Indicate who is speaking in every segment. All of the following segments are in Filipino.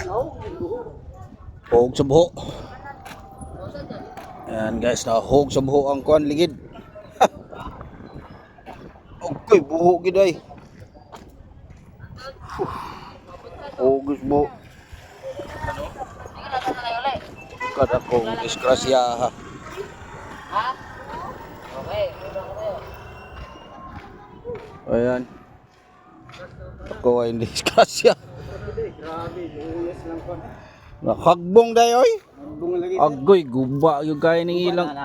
Speaker 1: Hog sa buho. Ayan guys, nahog sa buho ang kuan ligid. Okay, buho gid ay. Hog sa buho. Kada kong disgrasya ha. Ayan. Ako ay disgrasya. Nakagbong dayoy. Agoy, guba yung kaya ng ilang.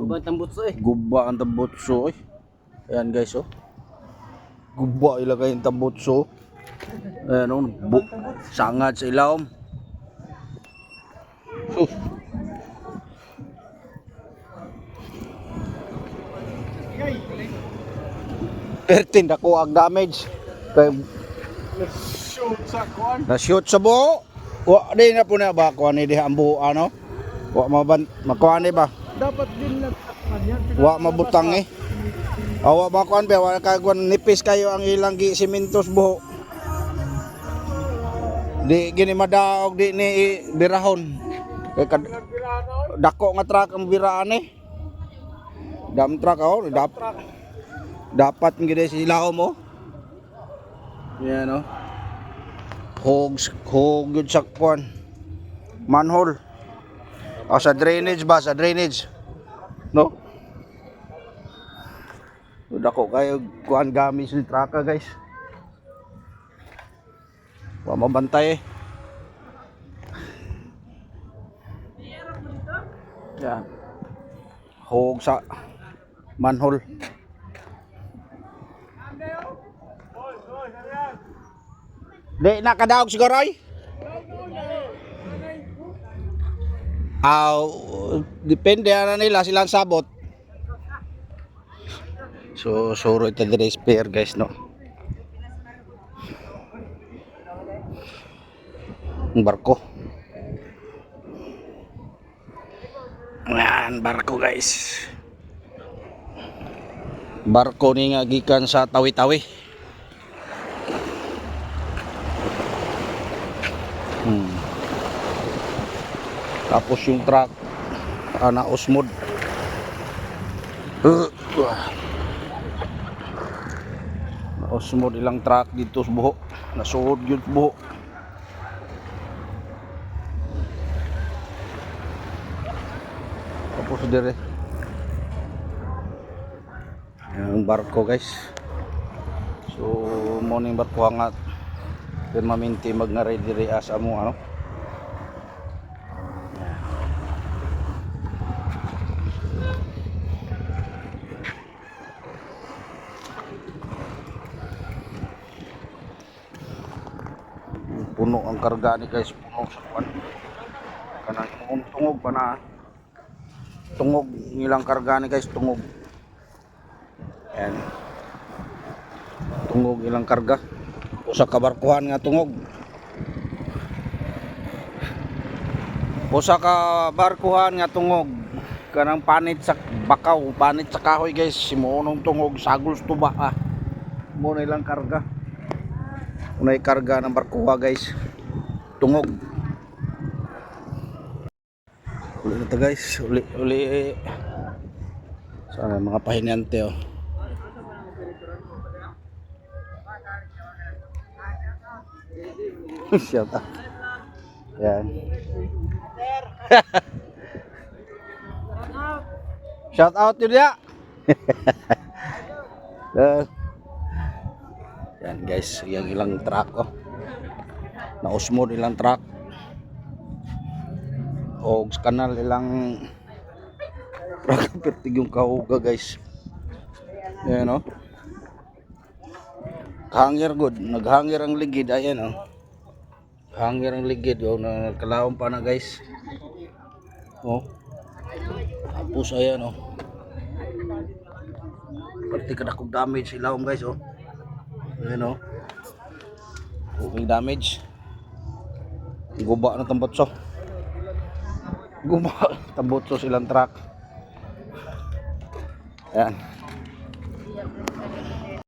Speaker 2: Guba ang tambutso eh.
Speaker 1: Guba ang tambutso eh. Ayan guys oh. Guba ilagay yung tambutso. Ayan oh, sangad sa ilawom. Pertin ako ang damage. Kay na-shoot sa buho. Wa di na po na ba kuan ni diha ang buho ano? Wa makuan ni ba?
Speaker 2: Dapat din lang yan.
Speaker 1: Wa mabutang eh. Awa ba kuan ba wala ka kuan nipis kayo ang ilang gi sementos buho. Di gini madaog di ni birahon. Kay dako nga truck ang biraan eh. Dam truck oh, dapat gid sila mo. Yan oh. Hog yun sa kuan. Manhole. O sa drainage ba? Sa drainage. No? Dako kayo kuan gamis ni traka guys. Wa mabantay eh. Yan. Hog sa manhole. Di nakadaog siguro ay? Depende na nila silang sabot. So suro ito dire spare guys no. Ang barko. Yan barko guys. Barko ni nga gikan sa Tawi-Tawi. Tapos yung truck na usmod. Na usmod ilang truck dito sa buho. Nasuod yun sa buho. Tapos dire. Yung barko guys. So morning barko hangat. Permanente magnaray dire asa mo ano. Puno ang karga ni guys, puno sa kuan. Kanang tungog pa na. Tungog nilang karga ni guys, tungog. Ayan. Tungog ilang karga. Usa ka barkuhan nga tungog. Usa ka barkuhan nga tungog. Kanang panit sa bakaw, panit sa kahoy guys, simonong tungog sagol tuba ah. Mo na ilang karga. Unay karga ng barkuha guys. Tungog. Uli na to guys. Uli. Sana mga pahinante oh. Shout out. Yan. Shout out yun ya. Yan guys, yung ilang truck oh. Na-usmod ilang truck. O sa kanal ilang truck pertig yung kahuga guys. Yan oh. Hangir good, naghangir ang ligid ayan oh. Hangir ang ligid oh, nagkalawon pa na guys. Oh. Tapos ayan oh. Pati kada kong damage ilawom guys oh. Ayan o. Okay damage. Guba na tambotso. Guba tambotso silang truck. Ayan.